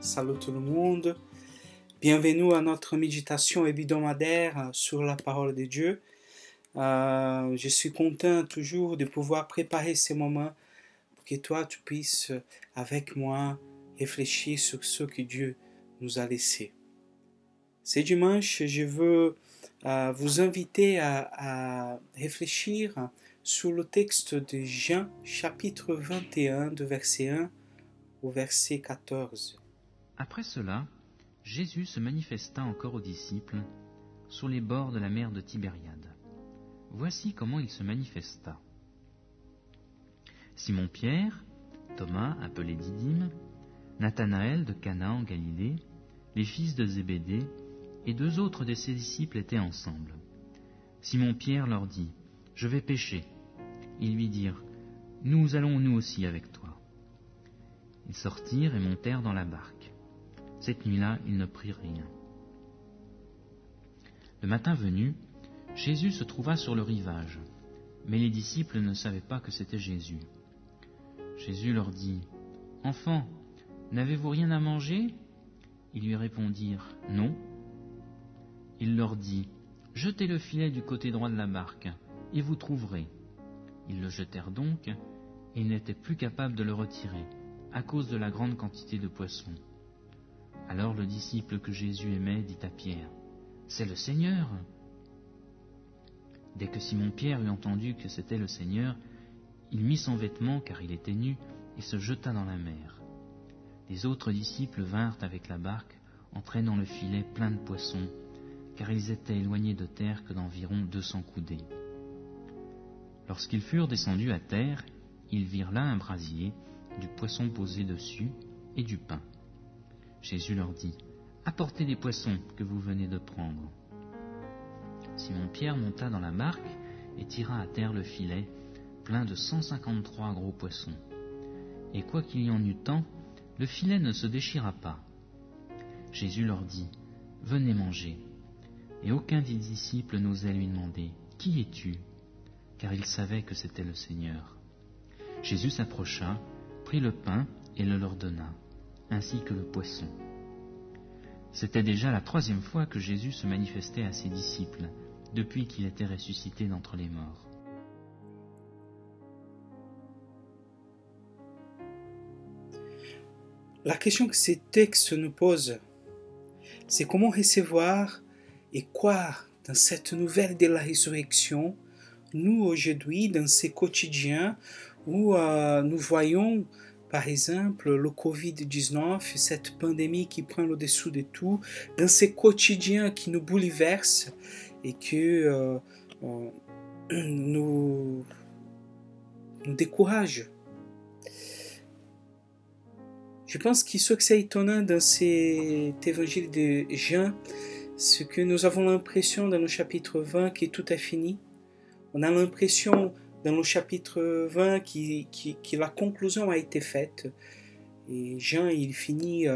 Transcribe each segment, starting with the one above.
Salut tout le monde. Bienvenue à notre méditation hebdomadaire sur la parole de Dieu. Je suis content toujours de pouvoir préparer ces moments pour que toi tu puisses avec moi réfléchir sur ce que Dieu nous a laissé. Ce dimanche, je veux vous inviter à réfléchir sur le texte de Jean chapitre 21 de verset 1 au verset 14. Après cela, Jésus se manifesta encore aux disciples sur les bords de la mer de Tibériade. Voici comment il se manifesta. Simon-Pierre, Thomas, appelé Didyme, Nathanaël de Cana en Galilée, les fils de Zébédée et deux autres de ses disciples étaient ensemble. Simon-Pierre leur dit : « Je vais pêcher. » Ils lui dirent : « Nous allons nous aussi avec toi. » Ils sortirent et montèrent dans la barque. Cette nuit-là, ils ne prirent rien. Le matin venu, Jésus se trouva sur le rivage, mais les disciples ne savaient pas que c'était Jésus. Jésus leur dit : « Enfants, n'avez-vous rien à manger ?» Ils lui répondirent : « Non. » Il leur dit : « Jetez le filet du côté droit de la barque, et vous trouverez. » Ils le jetèrent donc, et ils n'étaient plus capables de le retirer, à cause de la grande quantité de poissons. Alors le disciple que Jésus aimait dit à Pierre : « C'est le Seigneur !» Dès que Simon-Pierre eut entendu que c'était le Seigneur, il mit son vêtement, car il était nu, et se jeta dans la mer. Les autres disciples vinrent avec la barque, en traînant le filet plein de poissons, car ils étaient éloignés de terre que d'environ 200 coudées. Lorsqu'ils furent descendus à terre, ils virent là un brasier, du poisson posé dessus, et du pain. Jésus leur dit : « Apportez les poissons que vous venez de prendre. » Simon-Pierre monta dans la barque et tira à terre le filet, plein de 153 gros poissons. Et quoiqu'il y en eût tant, le filet ne se déchira pas. Jésus leur dit : « Venez manger. » Et aucun des disciples n'osait lui demander : « Qui es-tu » car il savait que c'était le Seigneur. Jésus s'approcha, prit le pain et le leur donna, ainsi que le poisson. C'était déjà la 3e fois que Jésus se manifestait à ses disciples, depuis qu'il était ressuscité d'entre les morts. La question que ces textes nous posent, c'est comment recevoir et croire dans cette nouvelle de la résurrection, nous aujourd'hui, dans ces quotidiens où nous voyons par exemple le Covid-19, cette pandémie qui prend le dessous de tout, dans ces quotidiens qui nous bouleversent et que nous découragent. Je pense que ce qui est étonnant dans cet évangile de Jean, c'est que nous avons l'impression dans le chapitre 20 que tout est fini. On a l'impression dans le chapitre 20 que la conclusion a été faite. Et Jean, il finit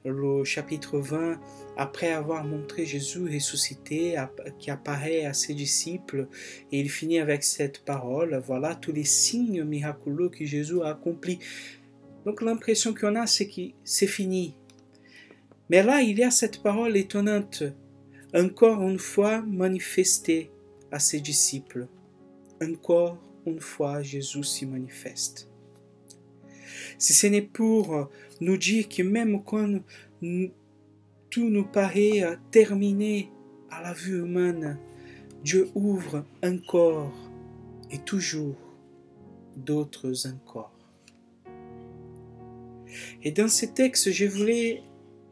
le chapitre 20 après avoir montré Jésus ressuscité, qui apparaît à ses disciples. Et il finit avec cette parole, voilà tous les signes miraculeux que Jésus a accomplis. Donc l'impression qu'on a, c'est que c'est fini. Mais là, il y a cette parole étonnante, encore une fois manifestée à ses disciples. Encore une fois, Jésus s'y manifeste. Si ce n'est pour nous dire que même quand tout nous paraît terminé à la vue humaine, Dieu ouvre encore et toujours d'autres encore. Et dans ces textes, je voulais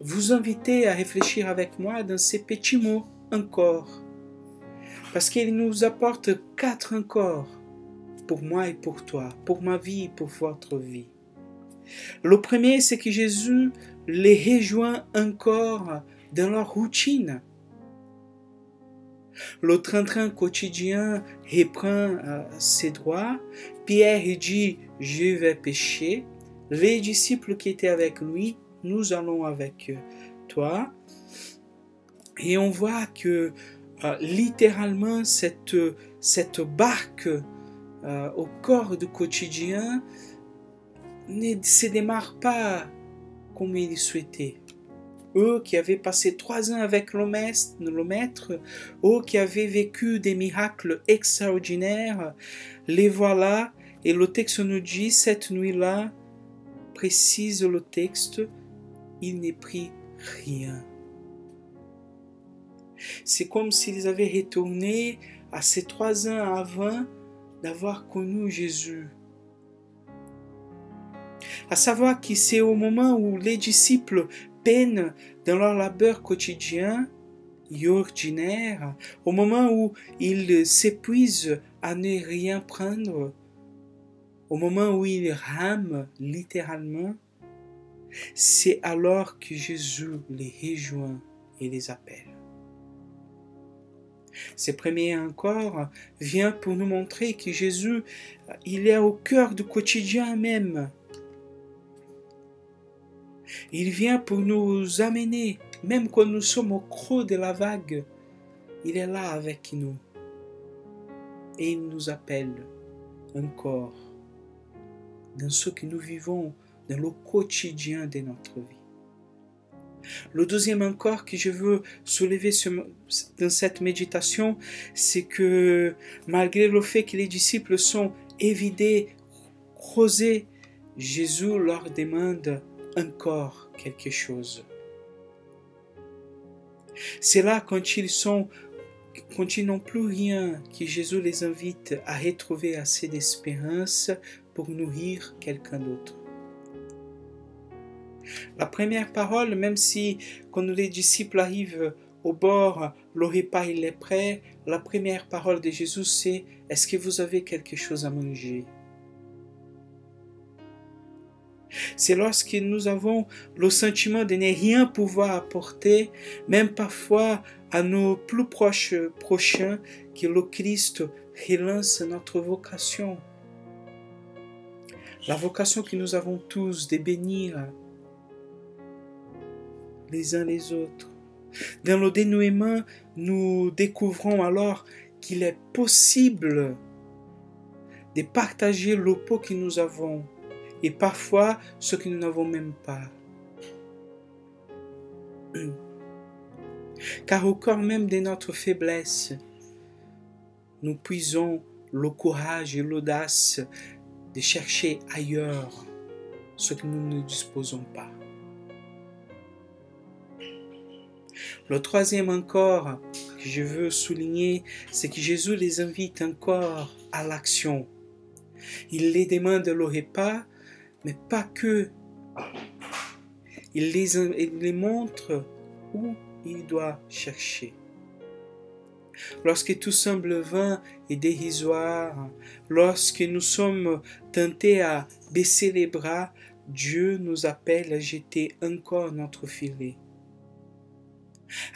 vous inviter à réfléchir avec moi dans ces petits mots encore. Parce qu'il nous apporte 4 encore pour moi et pour toi, pour ma vie et pour votre vie. Le premier, c'est que Jésus les rejoint encore dans leur routine. Le train-train quotidien reprend ses droits. Pierre dit : « Je vais pêcher. » Les disciples qui étaient avec lui, nous allons avec toi. Et on voit que littéralement cette barque au corps du quotidien ne se démarre pas comme il souhaitait. eux qui avaient passé 3 ans avec le maître, eux qui avaient vécu des miracles extraordinaires, les voilà, et le texte nous dit, cette nuit-là, précise le texte, il n'est pris rien. C'est comme s'ils avaient retourné à ces 3 ans avant d'avoir connu Jésus. À savoir que c'est au moment où les disciples peinent dans leur labeur quotidien et ordinaire, au moment où ils s'épuisent à ne rien prendre, au moment où ils rament littéralement, c'est alors que Jésus les rejoint et les appelle. Ces premiers encore vient pour nous montrer que Jésus, il est au cœur du quotidien même. Il vient pour nous amener, même quand nous sommes au creux de la vague, il est là avec nous. Et il nous appelle encore dans ce que nous vivons dans le quotidien de notre vie. Le deuxième encore que je veux soulever dans cette méditation, c'est que malgré le fait que les disciples sont évidés, creusés, Jésus leur demande encore quelque chose. C'est là quand ils n'ont plus rien, que Jésus les invite à retrouver assez d'espérance pour nourrir quelqu'un d'autre. La première parole, même si quand les disciples arrivent au bord, le repas il est prêt, la première parole de Jésus c'est « Est-ce que vous avez quelque chose à manger ?» C'est lorsque nous avons le sentiment de ne rien pouvoir apporter, même parfois à nos plus proches prochains, que le Christ relance notre vocation. La vocation que nous avons tous de bénir les uns les autres. Dans le dénouement, nous découvrons alors qu'il est possible de partager le peu que nous avons et parfois ce que nous n'avons même pas. Car au cœur même de notre faiblesse, nous puisons le courage et l'audace de chercher ailleurs ce que nous ne disposons pas. Le troisième encore que je veux souligner, c'est que Jésus les invite encore à l'action. Il les demande le repas, mais pas que. Il les montre où il doit chercher. Lorsque tout semble vain et dérisoire, lorsque nous sommes tentés à baisser les bras, Dieu nous appelle à jeter encore notre filet,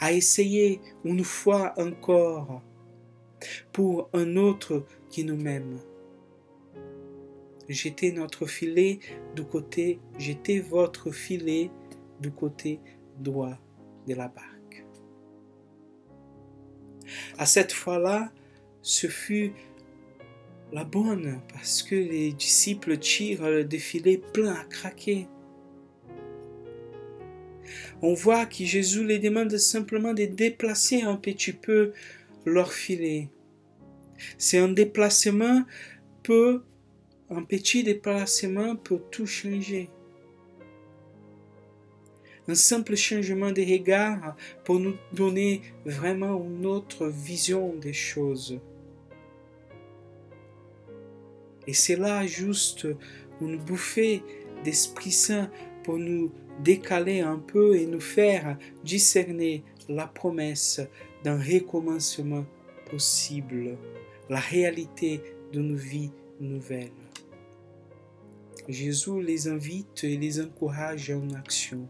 à essayer une fois encore pour un autre qui nous aime. Jetez notre filet du côté, jetez votre filet du côté droit de la barque. À cette fois-là, ce fut la bonne parce que les disciples tirent des filets pleins à craquer. On voit que Jésus les demande simplement de déplacer un petit peu leur filet. C'est un petit déplacement peut tout changer. Un simple changement de regard pour nous donner vraiment une autre vision des choses. Et c'est là juste une bouffée d'Esprit Saint pour nous décaler un peu et nous faire discerner la promesse d'un recommencement possible, la réalité d'une vie nouvelle. Jésus les invite et les encourage à une action,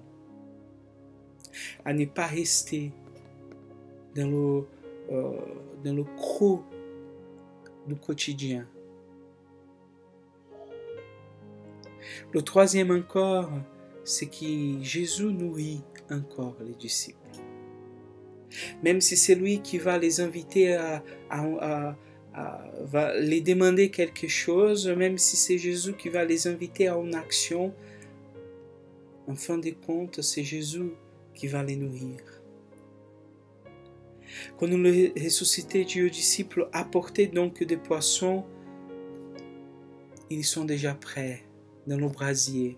à ne pas rester dans le creux du quotidien. Le troisième encore, c'est que Jésus nourrit encore les disciples. Même si c'est lui qui va les inviter va les demander quelque chose, même si c'est Jésus qui va les inviter à une action, en fin de compte, c'est Jésus qui va les nourrir. Quand le ressuscité dit aux disciples, apportez donc des poissons, ils sont déjà prêts dans le brasier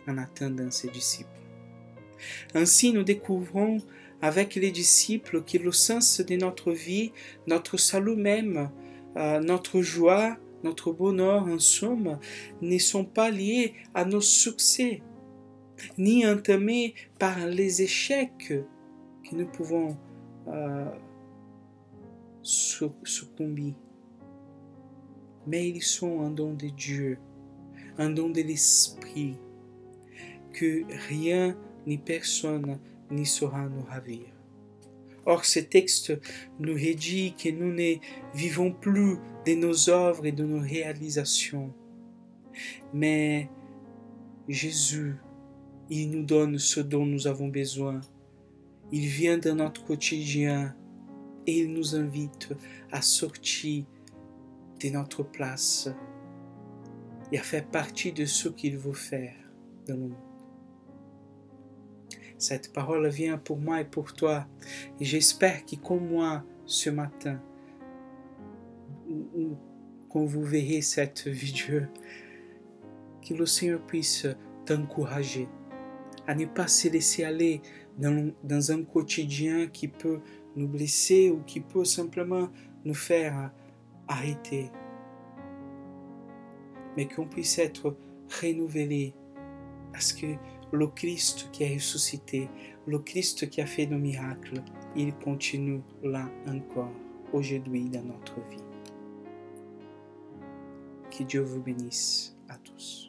en attendant ses disciples. Ainsi, nous découvrons avec les disciples que le sens de notre vie, notre salut même, notre joie, notre bonheur en somme, ne sont pas liés à nos succès, ni entamés par les échecs que nous pouvons succomber. Mais ils sont un don de Dieu, un don de l'Esprit, que rien ni personne n'y saura nous ravir. Or, ce texte nous dit que nous ne vivons plus de nos œuvres et de nos réalisations, mais Jésus, il nous donne ce dont nous avons besoin. Il vient dans notre quotidien et il nous invite à sortir de notre place et à faire partie de ce qu'il veut faire dans le monde. Cette parole vient pour moi et pour toi, et j'espère que comme moi ce matin, quand vous verrez cette vidéo, que le Seigneur puisse t'encourager à ne pas se laisser aller dans un quotidien qui peut nous blesser ou qui peut simplement nous faire arrêter, mais qu'on puisse être renouvelé parce que le Christ qui a ressuscité, le Christ qui a fait nos miracles, il continue là encore aujourd'hui dans notre vie. Que Dieu vous bénisse à tous.